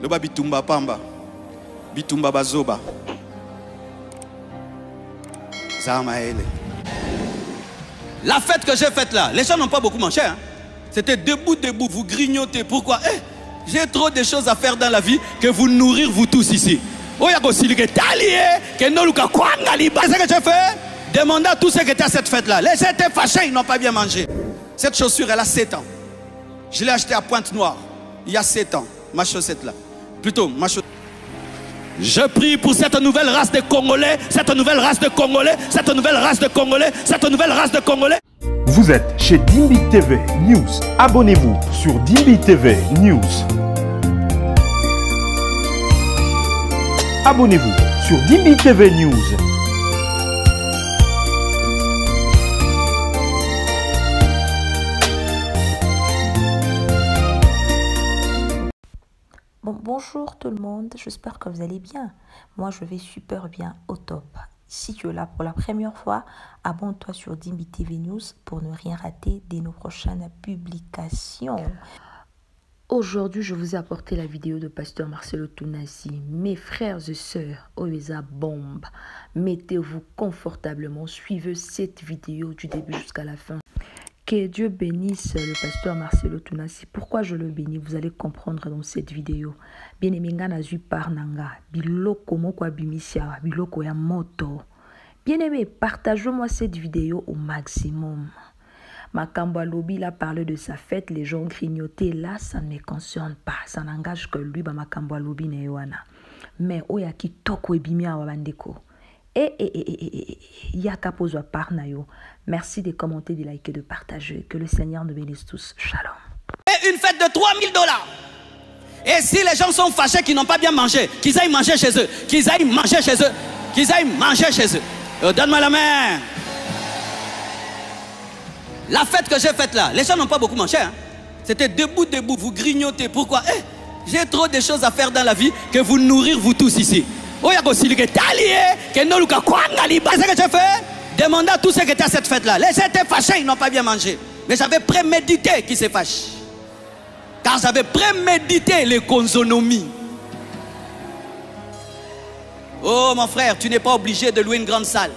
Loba bitumba pamba. Bitumba bazoba. Zamaele. La fête que j'ai faite là, les gens n'ont pas beaucoup mangé. Hein? C'était debout, vous grignotez. Pourquoi? J'ai trop de choses à faire dans la vie que vous nourrir vous tous ici. C'est ce que j'ai fait. Demandez à tous ceux qui étaient à cette fête-là. Les gens étaient fâchés, ils n'ont pas bien mangé. Cette chaussure, elle a 7 ans. Je l'ai achetée à Pointe-Noire. Il y a 7 ans. Ma chaussette là. Plutôt, ma chaussette. Je prie pour cette nouvelle race de Congolais, cette nouvelle race de Congolais, cette nouvelle race de Congolais, cette nouvelle race de Congolais. Vous êtes chez Dimbi TV News. Abonnez-vous sur Dimbi TV News. Abonnez-vous sur Dimbi TV News. Bonjour tout le monde, j'espère que vous allez bien. Moi je vais super bien, au top. Si tu es là pour la première fois, abonne-toi sur Dimbi TV News pour ne rien rater de nos prochaines publications. Aujourd'hui, je vous ai apporté la vidéo de Pasteur Marcelo Tounassi. Mes frères et sœurs, Oeza Bombe, mettez-vous confortablement, suivez cette vidéo du début jusqu'à la fin. Que Dieu bénisse le pasteur Marcelo Tounassi. Pourquoi je le bénis, vous allez comprendre dans cette vidéo. Bien-aimé, nazu parnanga, biloko moko abimisia, biloko ya moto. Bien-aimé, partagez-moi cette vidéo au maximum. Makambo Alobi, il a parlé de sa fête, les gens grignotaient. Là, ça ne me concerne pas. Ça n'engage que lui, Makambo Alobi ne yoana. Mais oya ki toko ebimia wabandeko. Yaka pozwa parnayo. Merci de commenter, de liker, de partager. Que le Seigneur nous bénisse tous. Shalom. Et une fête de 3000 $. Et si les gens sont fâchés qu'ils n'ont pas bien mangé, qu'ils aillent manger chez eux, qu'ils aillent manger chez eux, qu'ils aillent manger chez eux. Donne-moi la main. La fête que j'ai faite là, les gens n'ont pas beaucoup mangé. Hein? C'était debout, vous grignotez. Pourquoi? J'ai trop de choses à faire dans la vie que vous nourrir vous tous ici. C'est ce que j'ai fait. Demandez à tous ceux qui étaient à cette fête-là. Les gens étaient fâchés, ils n'ont pas bien mangé. Mais j'avais prémédité qu'ils se fâchent. Car j'avais prémédité les consonomies. Oh mon frère, tu n'es pas obligé de louer une grande salle.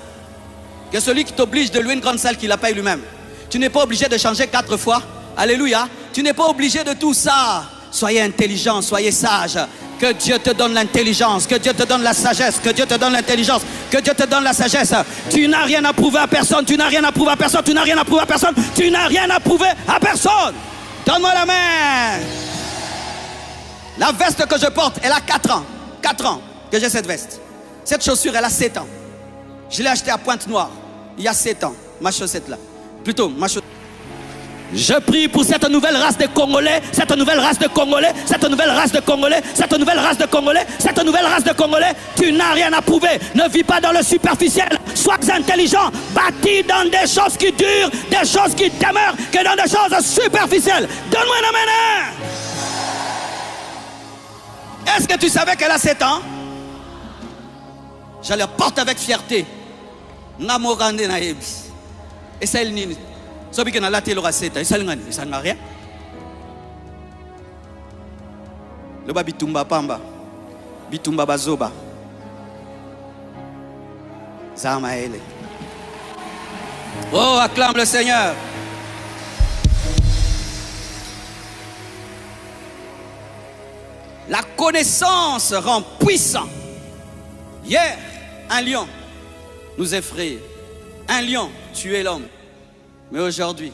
Que celui qui t'oblige de louer une grande salle, qu'il la paye lui-même. Tu n'es pas obligé de changer 4 fois. Alléluia. Tu n'es pas obligé de tout ça. Soyez intelligent, soyez sage. Que Dieu te donne l'intelligence, que Dieu te donne la sagesse, que Dieu te donne l'intelligence, que Dieu te donne la sagesse. Tu n'as rien à prouver à personne, tu n'as rien à prouver à personne, tu n'as rien à prouver à personne, tu n'as rien à prouver à personne. Donne-moi la main. La veste que je porte, elle a 4 ans. 4 ans que j'ai cette veste. Cette chaussure, elle a 7 ans. Je l'ai achetée à Pointe-Noire. Il y a 7 ans. Ma chaussette là. Plutôt, ma chaussette. Je prie pour cette nouvelle race de Congolais, cette nouvelle race de Congolais, cette nouvelle race de Congolais, cette nouvelle race de Congolais, cette nouvelle race de Congolais. Tu n'as rien à prouver. Ne vis pas dans le superficiel. Sois intelligent. Bâtis dans des choses qui durent, des choses qui demeurent, que dans des choses superficielles. Donne-moi la main. Est-ce que tu savais qu'elle a 7 ans? Je la porte avec fierté. Namorande naebi. Et ça, elle nini. Ça veut dire que la télé aura 7 ans. Ça n'a rien. Le bas bitumba pamba. Bitumba bazoba. Zamaele. Oh, acclame le Seigneur. La connaissance rend puissant. Hier, un lion nous effrayait. Un lion tuait l'homme. Mais aujourd'hui,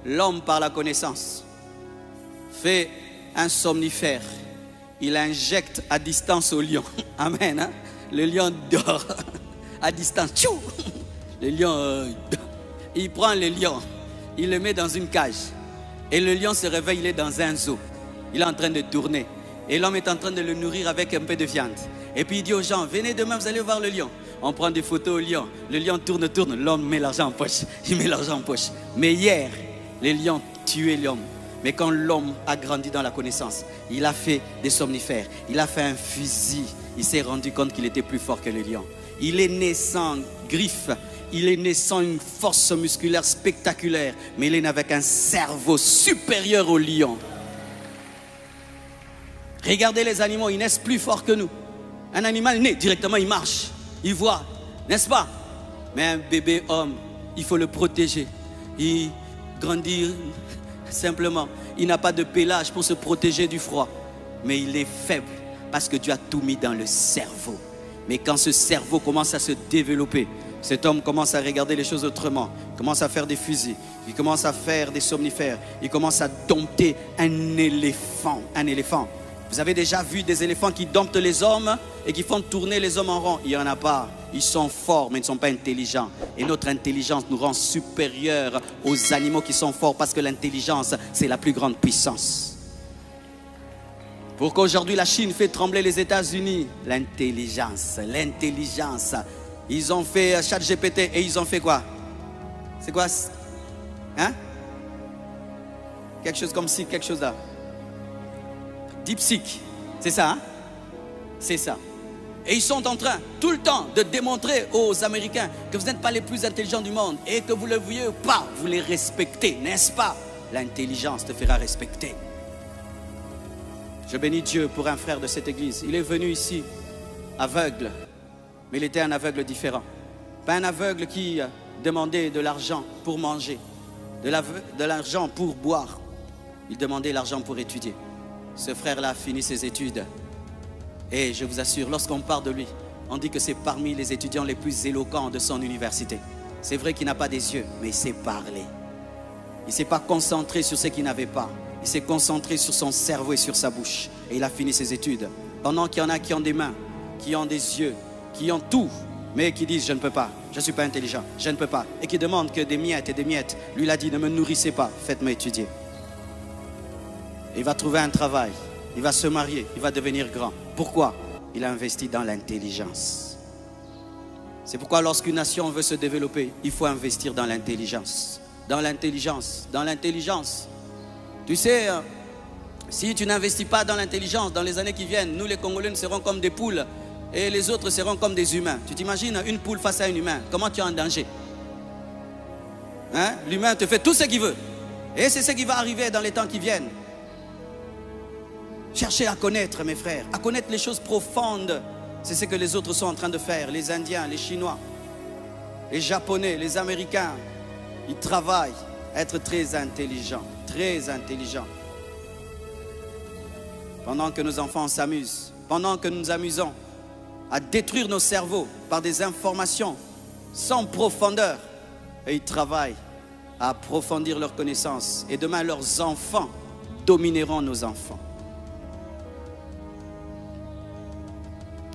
l'homme par la connaissance fait un somnifère. Il injecte à distance au lion. Amen. Hein? Le lion dort à distance. Tchou! Le lion, il prend le lion, il le met dans une cage. Et le lion se réveille, il est dans un zoo. Il est en train de tourner. Et l'homme est en train de le nourrir avec un peu de viande. Et puis il dit aux gens, venez demain, vous allez voir le lion. On prend des photos au lion. Le lion tourne, l'homme met l'argent en poche. Il met l'argent en poche. Mais hier, les lions tuaient l'homme. Mais quand l'homme a grandi dans la connaissance, il a fait des somnifères. Il a fait un fusil. Il s'est rendu compte qu'il était plus fort que le lion. Il est né sans griffes. Il est né sans une force musculaire spectaculaire. Mais il est né avec un cerveau supérieur au lion. Regardez les animaux, ils naissent plus forts que nous. Un animal naît, directement il marche, il voit, n'est-ce pas? Mais un bébé homme, il faut le protéger. Il grandit simplement. Il n'a pas de pelage pour se protéger du froid. Mais il est faible parce que Dieu a tout mis dans le cerveau. Mais quand ce cerveau commence à se développer, cet homme commence à regarder les choses autrement. Il commence à faire des fusils. Il commence à faire des somnifères. Il commence à dompter un éléphant. Un éléphant. Vous avez déjà vu des éléphants qui domptent les hommes et qui font tourner les hommes en rond? Il n'y en a pas. Ils sont forts, mais ils ne sont pas intelligents. Et notre intelligence nous rend supérieurs aux animaux qui sont forts parce que l'intelligence, c'est la plus grande puissance. Pour qu'aujourd'hui la Chine fait trembler les États-Unis, l'intelligence, l'intelligence. Ils ont fait ChatGPT et ils ont fait quoi? C'est quoi? Hein? Quelque chose comme ci, quelque chose là. DeepSeek, c'est ça, hein? C'est ça. Et ils sont en train, tout le temps, de démontrer aux Américains que vous n'êtes pas les plus intelligents du monde et que vous ne le voyez pas, vous les respectez, n'est-ce pas? L'intelligence te fera respecter. Je bénis Dieu pour un frère de cette église. Il est venu ici, aveugle, mais il était un aveugle différent. Pas un aveugle qui demandait de l'argent pour manger, de l'argent pour boire. Il demandait l'argent pour étudier. Ce frère-là a fini ses études. Et je vous assure, lorsqu'on parle de lui, on dit que c'est parmi les étudiants les plus éloquents de son université. C'est vrai qu'il n'a pas des yeux, mais il sait parler. Il ne s'est pas concentré sur ce qu'il n'avait pas. Il s'est concentré sur son cerveau et sur sa bouche. Et il a fini ses études. Pendant qu'il y en a qui ont des mains, qui ont des yeux, qui ont tout, mais qui disent « je ne peux pas, je ne suis pas intelligent, je ne peux pas ». Et qui demandent que des miettes et des miettes. Lui, il a dit « ne me nourrissez pas, faites-moi étudier ». Il va trouver un travail, il va se marier, il va devenir grand. Pourquoi? Il a investi dans l'intelligence. C'est pourquoi lorsqu'une nation veut se développer, il faut investir dans l'intelligence. Dans l'intelligence, dans l'intelligence. Tu sais, si tu n'investis pas dans l'intelligence, dans les années qui viennent, nous les Congolais, nous serons comme des poules et les autres seront comme des humains. Tu t'imagines une poule face à un humain, comment tu es en danger? Hein? L'humain te fait tout ce qu'il veut. Et c'est ce qui va arriver dans les temps qui viennent. Cherchez à connaître, mes frères, à connaître les choses profondes. C'est ce que les autres sont en train de faire, les Indiens, les Chinois, les Japonais, les Américains. Ils travaillent à être très intelligents, très intelligents. Pendant que nos enfants s'amusent, pendant que nous nous amusons à détruire nos cerveaux par des informations sans profondeur, et ils travaillent à approfondir leurs connaissances. Et demain, leurs enfants domineront nos enfants.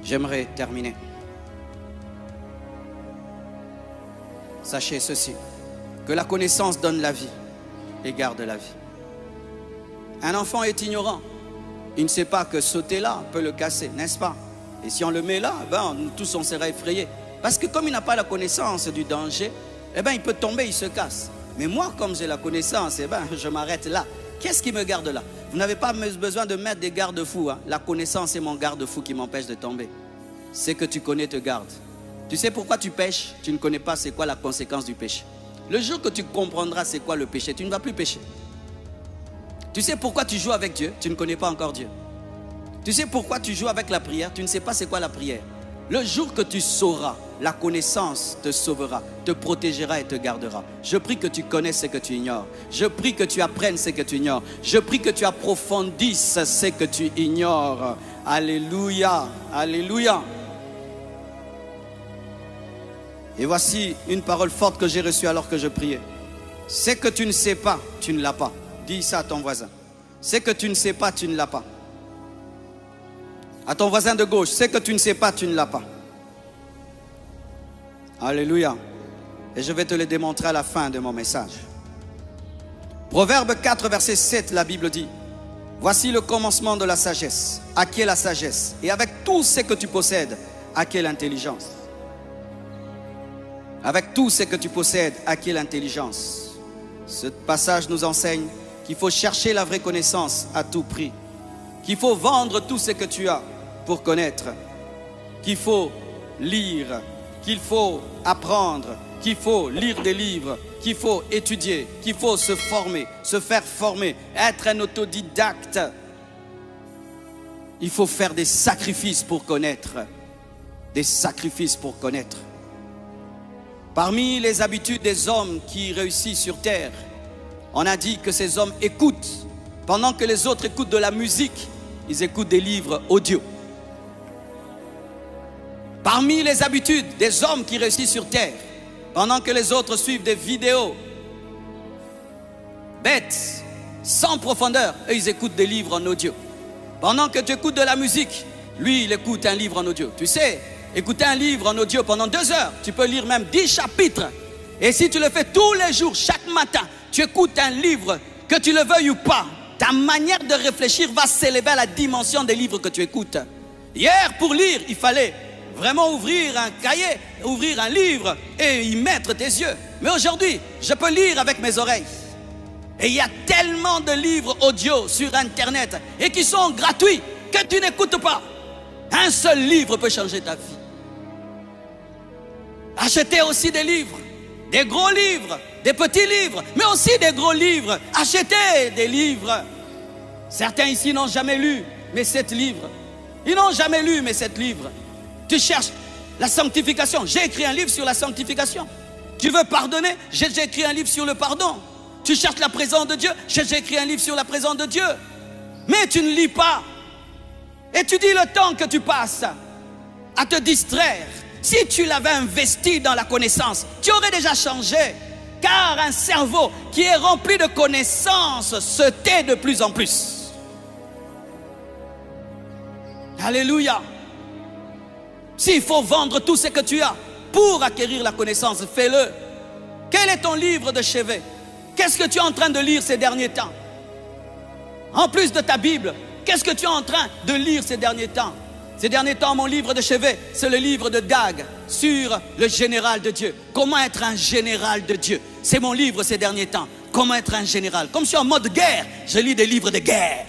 J'aimerais terminer. Sachez ceci, que la connaissance donne la vie et garde la vie. Un enfant est ignorant. Il ne sait pas que sauter là peut le casser, n'est-ce pas? Et si on le met là, nous tous on sera effrayés. Parce que comme il n'a pas la connaissance du danger, il peut tomber, il se casse. Mais moi, comme j'ai la connaissance, je m'arrête là. Qu'est-ce qui me garde là? Vous n'avez pas besoin de mettre des garde-fous. Hein? La connaissance est mon garde-fou qui m'empêche de tomber. C'est que tu connais te garde. Tu sais pourquoi tu pêches? Tu ne connais pas c'est quoi la conséquence du péché. Le jour que tu comprendras c'est quoi le péché, tu ne vas plus pécher. Tu sais pourquoi tu joues avec Dieu? Tu ne connais pas encore Dieu. Tu sais pourquoi tu joues avec la prière? Tu ne sais pas c'est quoi la prière. Le jour que tu sauras, la connaissance te sauvera, te protégera et te gardera. Je prie que tu connaisses ce que tu ignores. Je prie que tu apprennes ce que tu ignores. Je prie que tu approfondisses ce que tu ignores. Alléluia, alléluia. Et voici une parole forte que j'ai reçue alors que je priais. Ce que tu ne sais pas, tu ne l'as pas. Dis ça à ton voisin. Ce que tu ne sais pas, tu ne l'as pas. À ton voisin de gauche, ce que tu ne sais pas, tu ne l'as pas. Alléluia. Et je vais te le démontrer à la fin de mon message. Proverbe 4, verset 7, la Bible dit: voici le commencement de la sagesse. À qui est la sagesse? Et avec tout ce que tu possèdes, à qui est l'intelligence? Avec tout ce que tu possèdes, à qui est l'intelligence? Ce passage nous enseigne qu'il faut chercher la vraie connaissance à tout prix. Qu'il faut vendre tout ce que tu as pour connaître. Qu'il faut lire, qu'il faut apprendre, qu'il faut lire des livres, qu'il faut étudier, qu'il faut se former, se faire former, être un autodidacte. Il faut faire des sacrifices pour connaître. Des sacrifices pour connaître. Parmi les habitudes des hommes qui réussissent sur terre, on a dit que ces hommes écoutent. Pendant que les autres écoutent de la musique, ils écoutent des livres audio. Parmi les habitudes des hommes qui réussissent sur terre, pendant que les autres suivent des vidéos bêtes, sans profondeur, eux ils écoutent des livres en audio. Pendant que tu écoutes de la musique, lui il écoute un livre en audio. Tu sais, écouter un livre en audio pendant 2 heures, tu peux lire même 10 chapitres. Et si tu le fais tous les jours, chaque matin, tu écoutes un livre, que tu le veuilles ou pas, ta manière de réfléchir va s'élever à la dimension des livres que tu écoutes. Hier, pour lire, il fallait vraiment ouvrir un cahier, ouvrir un livre et y mettre tes yeux. Mais aujourd'hui, je peux lire avec mes oreilles. Et il y a tellement de livres audio sur Internet et qui sont gratuits que tu n'écoutes pas. Un seul livre peut changer ta vie. Achetez aussi des livres, des gros livres, des petits livres, mais aussi des gros livres. Achetez des livres. Certains ici n'ont jamais lu, mais 7 livres. Ils n'ont jamais lu, mais 7 livres. Tu cherches la sanctification. J'ai écrit un livre sur la sanctification. Tu veux pardonner? J'ai écrit un livre sur le pardon. Tu cherches la présence de Dieu? J'ai écrit un livre sur la présence de Dieu. Mais tu ne lis pas. Et tu dis le temps que tu passes à te distraire. Si tu l'avais investi dans la connaissance, tu aurais déjà changé. Car un cerveau qui est rempli de connaissances se tait de plus en plus. Alléluia. S'il faut vendre tout ce que tu as pour acquérir la connaissance, fais-le. Quel est ton livre de chevet? Qu'est-ce que tu es en train de lire ces derniers temps? En plus de ta Bible, qu'est-ce que tu es en train de lire ces derniers temps? Ces derniers temps, mon livre de chevet, c'est le livre de Dag sur le général de Dieu. Comment être un général de Dieu? C'est mon livre ces derniers temps. Comment être un général? Comme je suis en mode guerre, je lis des livres de guerre.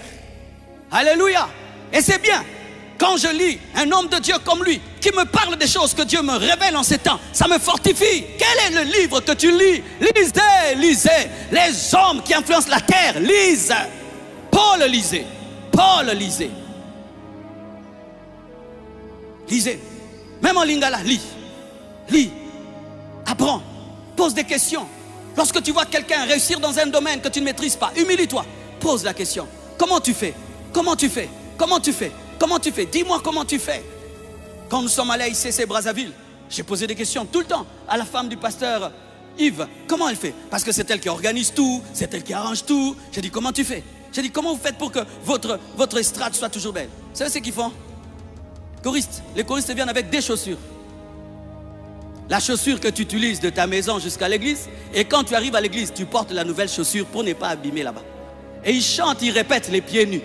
Alléluia. Et c'est bien. Quand je lis un homme de Dieu comme lui, qui me parle des choses que Dieu me révèle en ces temps, ça me fortifie. Quel est le livre que tu lis? Lisez, lisez. Les hommes qui influencent la terre, lisent. Paul lisait. Paul lisait. Lisez. Même en lingala, lis. Lis. Apprends. Pose des questions. Lorsque tu vois quelqu'un réussir dans un domaine que tu ne maîtrises pas, humilie-toi. Pose la question. Comment tu fais? Comment tu fais? Comment tu fais? Comment tu fais? Dis-moi comment tu fais. Quand nous sommes allés à ICC Brazzaville, j'ai posé des questions tout le temps à la femme du pasteur Yves. Comment elle fait? Parce que c'est elle qui organise tout, c'est elle qui arrange tout. J'ai dit comment tu fais? J'ai dit comment vous faites pour que votre estrade soit toujours belle? Vous savez ce qu'ils font? Choristes. Les choristes viennent avec des chaussures. La chaussure que tu utilises de ta maison jusqu'à l'église, et quand tu arrives à l'église, tu portes la nouvelle chaussure pour ne pas abîmer là-bas. Et ils chantent, ils répètent les pieds nus.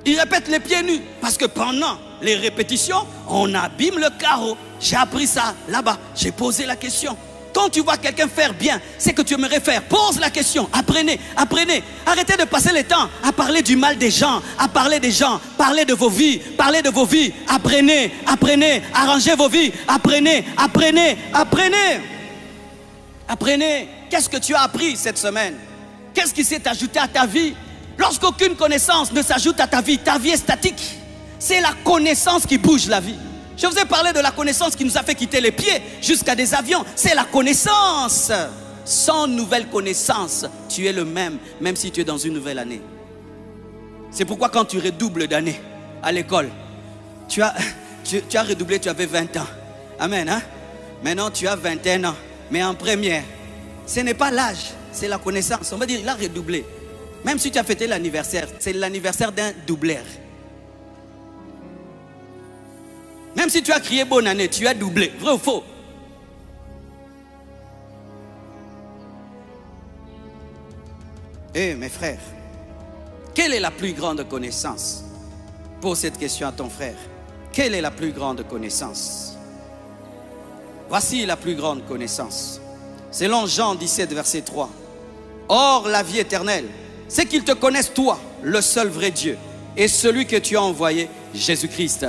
Ils répètent les pieds nus parce que pendant les répétitions, on abîme le carreau. J'ai appris ça là-bas. J'ai posé la question. Quand tu vois quelqu'un faire bien, c'est que tu aimerais faire. Pose la question. Apprenez, apprenez. Arrêtez de passer le temps à parler du mal des gens, à parler des gens. Parlez de vos vies, parlez de vos vies. Apprenez, apprenez, arrangez vos vies. Apprenez, apprenez, apprenez. Apprenez. Qu'est-ce que tu as appris cette semaine? Qu'est-ce qui s'est ajouté à ta vie? Lorsqu'aucune connaissance ne s'ajoute à ta vie est statique. C'est la connaissance qui bouge la vie. Je vous ai parlé de la connaissance qui nous a fait quitter les pieds jusqu'à des avions. C'est la connaissance. Sans nouvelle connaissance, tu es le même, même si tu es dans une nouvelle année. C'est pourquoi quand tu redoubles d'année à l'école, tu as redoublé, tu avais 20 ans. Amen. Hein? Maintenant, tu as 21 ans. Mais en première, ce n'est pas l'âge, c'est la connaissance. On va dire, il a redoublé. Même si tu as fêté l'anniversaire, c'est l'anniversaire d'un doubleur. Même si tu as crié bonne année, tu as doublé. Vrai ou faux? Eh mes frères, quelle est la plus grande connaissance? Pose cette question à ton frère. Quelle est la plus grande connaissance? Voici la plus grande connaissance. Selon Jean 17, verset 3. Or, la vie éternelle, c'est qu'ils te connaissent toi, le seul vrai Dieu, et celui que tu as envoyé, Jésus-Christ.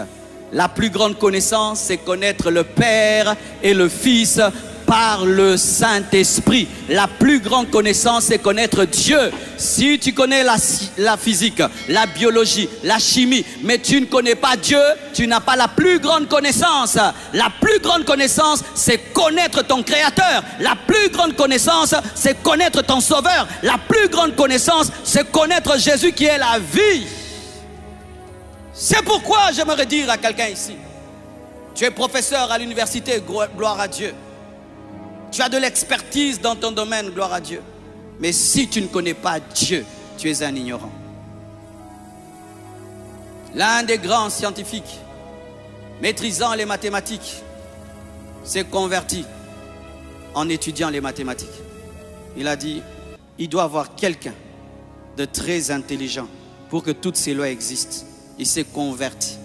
La plus grande connaissance, c'est connaître le Père et le Fils par le Saint-Esprit. La plus grande connaissance, c'est connaître Dieu. Si tu connais la physique, la biologie, la chimie, mais tu ne connais pas Dieu, tu n'as pas la plus grande connaissance. La plus grande connaissance, c'est connaître ton Créateur. La plus grande connaissance, c'est connaître ton Sauveur. La plus grande connaissance, c'est connaître Jésus qui est la vie. C'est pourquoi j'aimerais dire à quelqu'un ici, tu es professeur à l'université, gloire à Dieu. Tu as de l'expertise dans ton domaine, gloire à Dieu. Mais si tu ne connais pas Dieu, tu es un ignorant. L'un des grands scientifiques maîtrisant les mathématiques s'est converti en étudiant les mathématiques. Il a dit, il doit y avoir quelqu'un de très intelligent pour que toutes ces lois existent. Il s'est converti.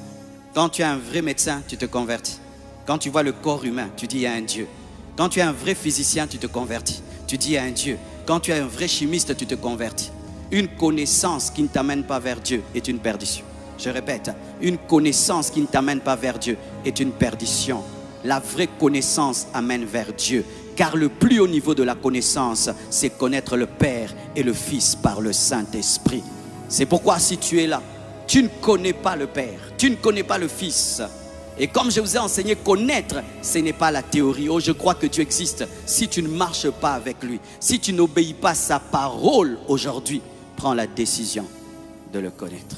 Quand tu es un vrai médecin, tu te convertis. Quand tu vois le corps humain, tu dis il y a un Dieu. Quand tu es un vrai physicien, tu te convertis. Tu dis il y a un Dieu. Quand tu es un vrai chimiste, tu te convertis. Une connaissance qui ne t'amène pas vers Dieu est une perdition. Je répète, une connaissance qui ne t'amène pas vers Dieu est une perdition. La vraie connaissance amène vers Dieu. Car le plus haut niveau de la connaissance, c'est connaître le Père et le Fils par le Saint-Esprit. C'est pourquoi si tu es là, tu ne connais pas le Père, tu ne connais pas le Fils. Et comme je vous ai enseigné, connaître, ce n'est pas la théorie. Oh, je crois que Dieu existe. Si tu ne marches pas avec lui, si tu n'obéis pas à sa parole aujourd'hui, prends la décision de le connaître.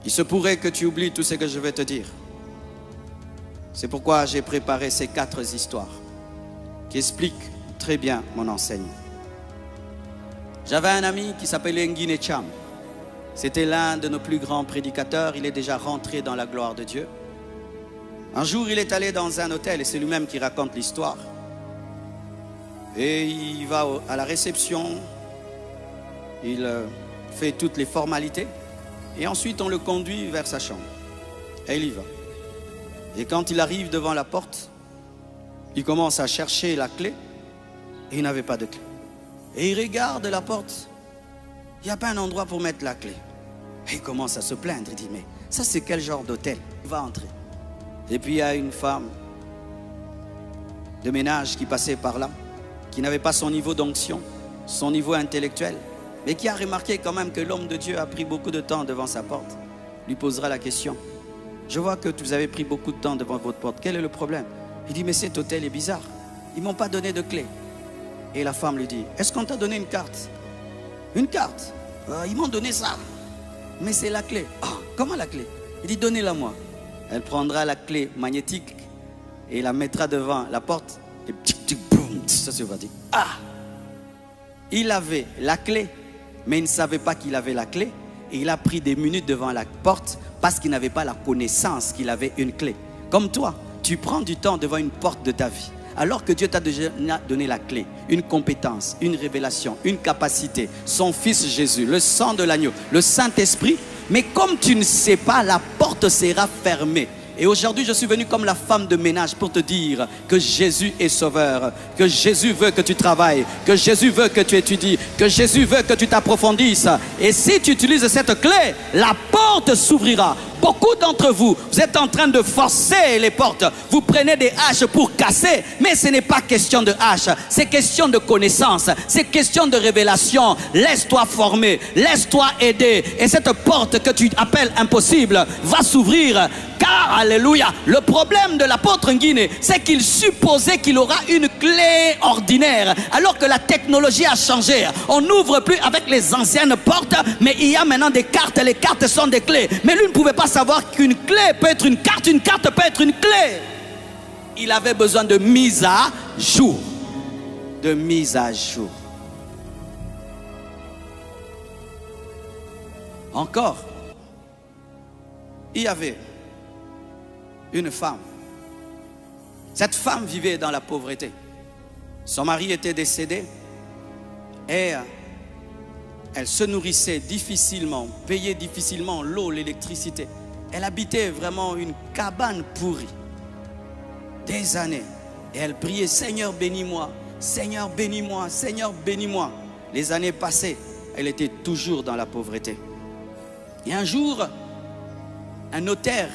Il se pourrait que tu oublies tout ce que je vais te dire. C'est pourquoi j'ai préparé ces 4 histoires qui expliquent très bien mon enseignement. J'avais un ami qui s'appelait Nguine Cham. C'était l'un de nos plus grands prédicateurs. Il est déjà rentré dans la gloire de Dieu. Un jour, il est allé dans un hôtel et c'est lui-même qui raconte l'histoire. Et il va à la réception. Il fait toutes les formalités. Et ensuite, on le conduit vers sa chambre. Et il y va. Et quand il arrive devant la porte, il commence à chercher la clé. Et il n'avait pas de clé. Et il regarde la porte. Il n'y a pas un endroit pour mettre la clé. Et il commence à se plaindre. Il dit, mais ça c'est quel genre d'hôtel? Il va entrer. Et puis il y a une femme de ménage qui passait par là, qui n'avait pas son niveau d'onction, son niveau intellectuel, mais qui a remarqué quand même que l'homme de Dieu a pris beaucoup de temps devant sa porte. Lui posera la question. Je vois que vous avez pris beaucoup de temps devant votre porte. Quel est le problème? Il dit, mais cet hôtel est bizarre. Ils ne m'ont pas donné de clé. Et la femme lui dit, est-ce qu'on t'a donné une carte? Une carte? Ils m'ont donné ça. Mais c'est la clé. Oh, comment la clé? Il dit, donnez-la moi. Elle prendra la clé magnétique et la mettra devant la porte. Et boum, ça se va dire. Ah! Il avait la clé, mais il ne savait pas qu'il avait la clé. Et il a pris des minutes devant la porte parce qu'il n'avait pas la connaissance qu'il avait une clé. Comme toi, tu prends du temps devant une porte de ta vie. Alors que Dieu t'a déjà donné la clé, une compétence, une révélation, une capacité, son Fils Jésus, le sang de l'agneau, le Saint-Esprit. Mais comme tu ne sais pas, la porte sera fermée. Et aujourd'hui, je suis venu comme la femme de ménage pour te dire que Jésus est sauveur, que Jésus veut que tu travailles, que Jésus veut que tu étudies, que Jésus veut que tu t'approfondisses. Et si tu utilises cette clé, la porte s'ouvrira. Beaucoup d'entre vous, vous êtes en train de forcer les portes. Vous prenez des haches pour casser, mais ce n'est pas question de hache. C'est question de connaissance, c'est question de révélation. Laisse-toi former, laisse-toi aider. Et cette porte que tu appelles impossible va s'ouvrir. Car, alléluia, le problème de l'apôtre Nguine, c'est qu'il supposait qu'il aura une clé ordinaire. Alors que la technologie a changé. On n'ouvre plus avec les anciennes portes, mais il y a maintenant des cartes. Les cartes sont des clés. Mais lui ne pouvait pas savoir qu'une clé peut être une carte peut être une clé. Il avait besoin de mise à jour. De mise à jour. Encore, il y avait une femme. Cette femme vivait dans la pauvreté. Son mari était décédé et elle se nourrissait difficilement, payait difficilement l'eau, l'électricité. Elle habitait vraiment une cabane pourrie. Des années. Et elle priait, Seigneur bénis-moi, Seigneur bénis-moi, Seigneur bénis-moi. Les années passées, elle était toujours dans la pauvreté. Et un jour, un notaire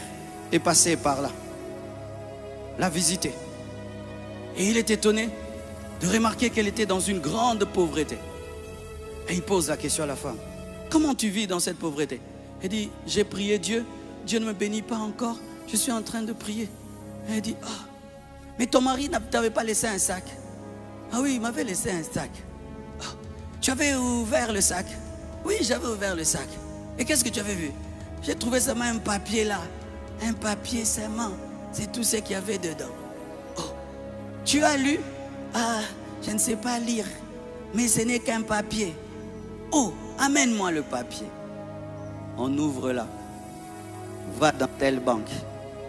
est passé par là. l'a visitée. Et il est étonné de remarquer qu'elle était dans une grande pauvreté. Et il pose la question à la femme. Comment tu vis dans cette pauvreté? Elle dit, j'ai prié Dieu, Dieu ne me bénit pas encore, je suis en train de prier. Elle dit, ah, mais ton mari ne t'avait pas laissé un sac? Ah oui, il m'avait laissé un sac. Ah, tu avais ouvert le sac? Oui, j'avais ouvert le sac. Et qu'est-ce que tu avais vu? J'ai trouvé seulement un papier là. Un papier seulement. C'est tout ce qu'il y avait dedans. Oh, tu as lu? Ah, je ne sais pas lire. Mais ce n'est qu'un papier. Oh, amène-moi le papier. On ouvre là. Va dans telle banque,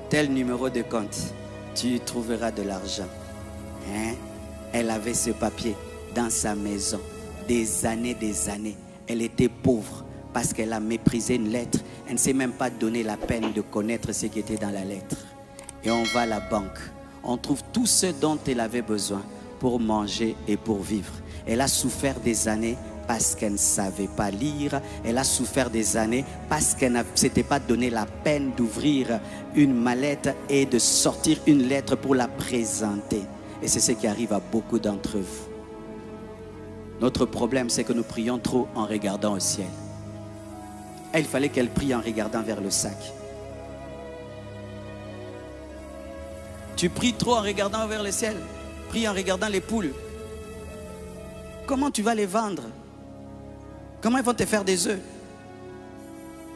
tel numéro de compte. Tu y trouveras de l'argent. Hein? Elle avait ce papier dans sa maison. Des années. Elle était pauvre parce qu'elle a méprisé une lettre. Elle ne s'est même pas donné la peine de connaître ce qui était dans la lettre. Et on va à la banque. On trouve tout ce dont elle avait besoin pour manger et pour vivre. Elle a souffert des années parce qu'elle ne savait pas lire. Elle a souffert des années parce qu'elle ne s'était pas donné la peine d'ouvrir une mallette et de sortir une lettre pour la présenter. Et c'est ce qui arrive à beaucoup d'entre vous. Notre problème, c'est que nous prions trop en regardant au ciel. Et il fallait qu'elle prie en regardant vers le sac. Tu pries trop en regardant vers le ciel. Prie en regardant les poules. Comment tu vas les vendre? Comment ils vont te faire des œufs?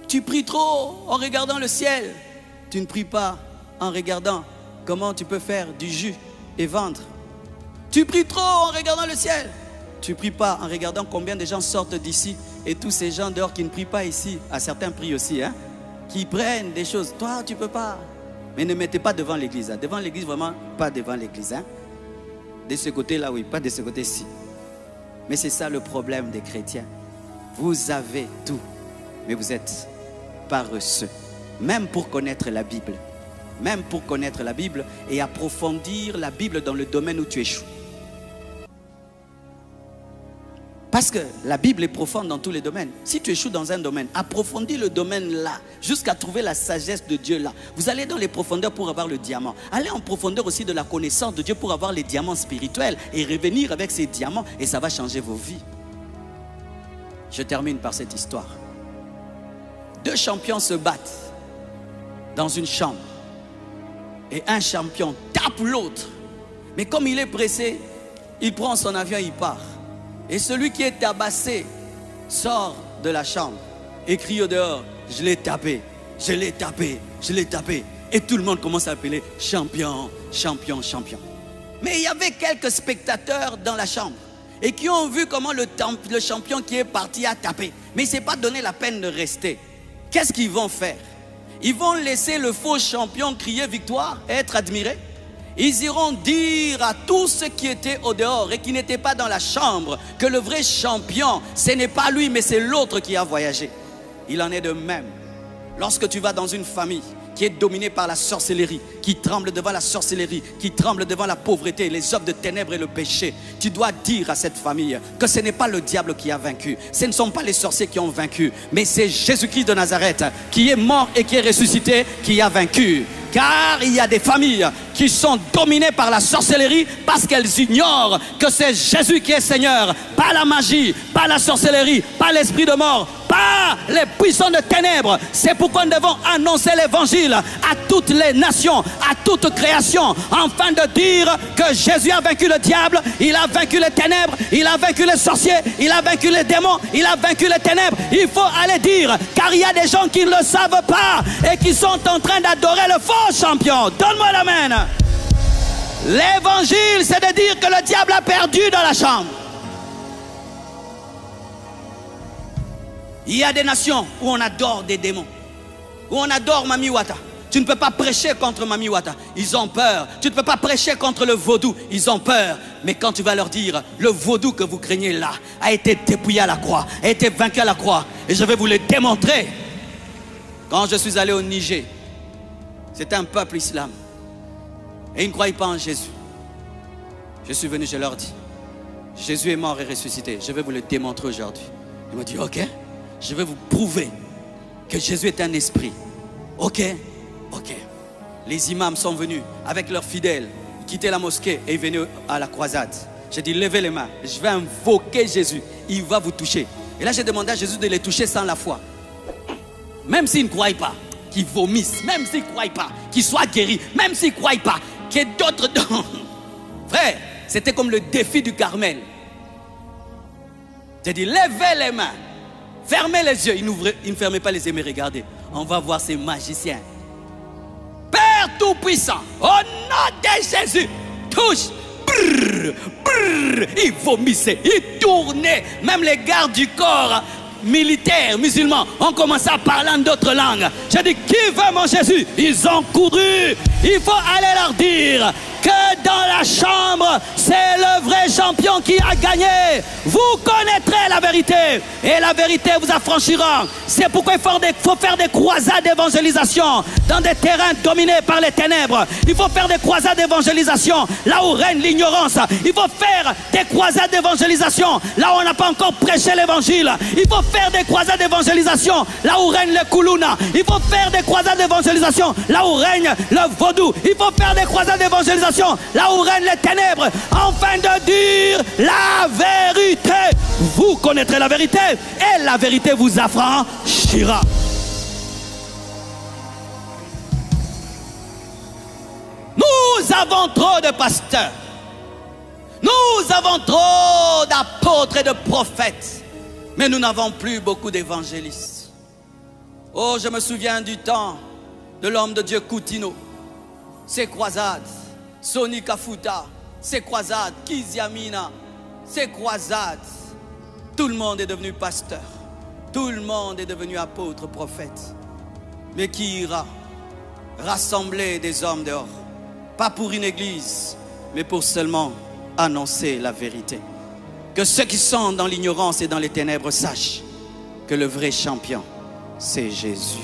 Tu pries trop en regardant le ciel. Tu ne pries pas en regardant comment tu peux faire du jus et vendre. Tu pries trop en regardant le ciel. Tu ne pries pas en regardant combien de gens sortent d'ici et tous ces gens dehors qui ne prient pas ici, à certains prient aussi, hein, qui prennent des choses. Toi, tu ne peux pas. Mais ne mettez pas devant l'église. Hein. Devant l'église, vraiment, pas devant l'église. Hein. De ce côté-là, oui, pas de ce côté-ci. Mais c'est ça le problème des chrétiens. Vous avez tout, mais vous êtes paresseux. Même pour connaître la Bible. Même pour connaître la Bible et approfondir la Bible dans le domaine où tu échoues. Parce que la Bible est profonde dans tous les domaines. Si tu échoues dans un domaine, approfondis le domaine là, jusqu'à trouver la sagesse de Dieu là. Vous allez dans les profondeurs pour avoir le diamant. Allez en profondeur aussi de la connaissance de Dieu pour avoir les diamants spirituels et revenir avec ces diamants et ça va changer vos vies. Je termine par cette histoire. Deux champions se battent dans une chambre et un champion tape l'autre. Mais comme il est pressé, il prend son avion et il part. Et celui qui est tabassé sort de la chambre et crie au dehors, je l'ai tapé, je l'ai tapé, je l'ai tapé. Et tout le monde commence à appeler champion, champion, champion. Mais il y avait quelques spectateurs dans la chambre et qui ont vu comment le champion qui est parti a tapé. Mais il ne s'est pas donné la peine de rester. Qu'est-ce qu'ils vont faire? Ils vont laisser le faux champion crier victoire et être admiré. Ils iront dire à tous ceux qui étaient au dehors et qui n'étaient pas dans la chambre que le vrai champion, ce n'est pas lui, mais c'est l'autre qui a voyagé. Il en est de même. Lorsque tu vas dans une famille qui est dominée par la sorcellerie, qui tremble devant la sorcellerie, qui tremble devant la pauvreté, les œuvres de ténèbres et le péché, tu dois dire à cette famille que ce n'est pas le diable qui a vaincu, ce ne sont pas les sorciers qui ont vaincu, mais c'est Jésus-Christ de Nazareth qui est mort et qui est ressuscité qui a vaincu. Car il y a des familles qui sont dominées par la sorcellerie parce qu'elles ignorent que c'est Jésus qui est Seigneur. Pas la magie, pas la sorcellerie, pas l'esprit de mort, pas les puissants de ténèbres. C'est pourquoi nous devons annoncer l'évangile à toutes les nations, à toute création, afin de dire que Jésus a vaincu le diable, il a vaincu les ténèbres, il a vaincu les sorciers, il a vaincu les démons, il a vaincu les ténèbres. Il faut aller dire, car il y a des gens qui ne le savent pas et qui sont en train d'adorer le faux champion. Donne-moi l'amen. L'évangile, c'est de dire que le diable a perdu dans la chambre. Il y a des nations où on adore des démons, où on adore Mami Wata. Tu ne peux pas prêcher contre Mami Wata, ils ont peur. Tu ne peux pas prêcher contre le vaudou, ils ont peur. Mais quand tu vas leur dire, le vaudou que vous craignez là a été dépouillé à la croix, a été vaincu à la croix, et je vais vous le démontrer. Quand je suis allé au Niger, c'était un peuple islam. Et ils ne croyaient pas en Jésus. Je suis venu, je leur dis, Jésus est mort et ressuscité. Je vais vous le démontrer aujourd'hui. Ils m'ont dit, ok, je vais vous prouver que Jésus est un esprit. Ok, ok. les imams sont venus avec leurs fidèles, quitter la mosquée et venaient à la croisade. J'ai dit, levez les mains, je vais invoquer Jésus, il va vous toucher. Et là, j'ai demandé à Jésus de les toucher sans la foi. Même s'ils ne croient pas, qu'ils vomissent, même s'ils ne croient pas, qu'ils soient guéris, même s'ils ne croient pas, qu'il y ait d'autres dons. Frère, c'était comme le défi du Carmel. J'ai dit, levez les mains, fermez les yeux. Il ne fermait pas les yeux, mais regardez, on va voir ces magiciens. Père Tout-Puissant, au nom de Jésus, touche. Brrr, brrr, ils vomissaient, ils tournaient. Même les gardes du corps militaires musulmans ont commencé à parler en d'autres langues. J'ai dit, qui veut mon Jésus? Ils ont couru. Il faut aller leur dire que dans la chambre, c'est le vrai champion qui a gagné. Vous connaîtrez la vérité et la vérité vous affranchira. C'est pourquoi il faut faire des croisades d'évangélisation dans des terrains dominés par les ténèbres. Il faut faire des croisades d'évangélisation là où règne l'ignorance. Il faut faire des croisades d'évangélisation là où on n'a pas encore prêché l'évangile. Il faut faire des croisades d'évangélisation là où règne le koulouna. Il faut faire des croisades d'évangélisation là où règne le vaudou. Il faut faire des croisades d'évangélisation là où règnent les ténèbres, afin de dire la vérité. Vous connaîtrez la vérité et la vérité vous affranchira. Nous avons trop de pasteurs, nous avons trop d'apôtres et de prophètes, mais nous n'avons plus beaucoup d'évangélistes. Oh, je me souviens du temps de l'homme de Dieu Coutinho, ses croisades, Sonny Kafuta, ses croisades, Kiziamina, ses croisades. Tout le monde est devenu pasteur, tout le monde est devenu apôtre, prophète. Mais qui ira rassembler des hommes dehors? Pas pour une église, mais pour seulement annoncer la vérité. Que ceux qui sont dans l'ignorance et dans les ténèbres sachent que le vrai champion, c'est Jésus.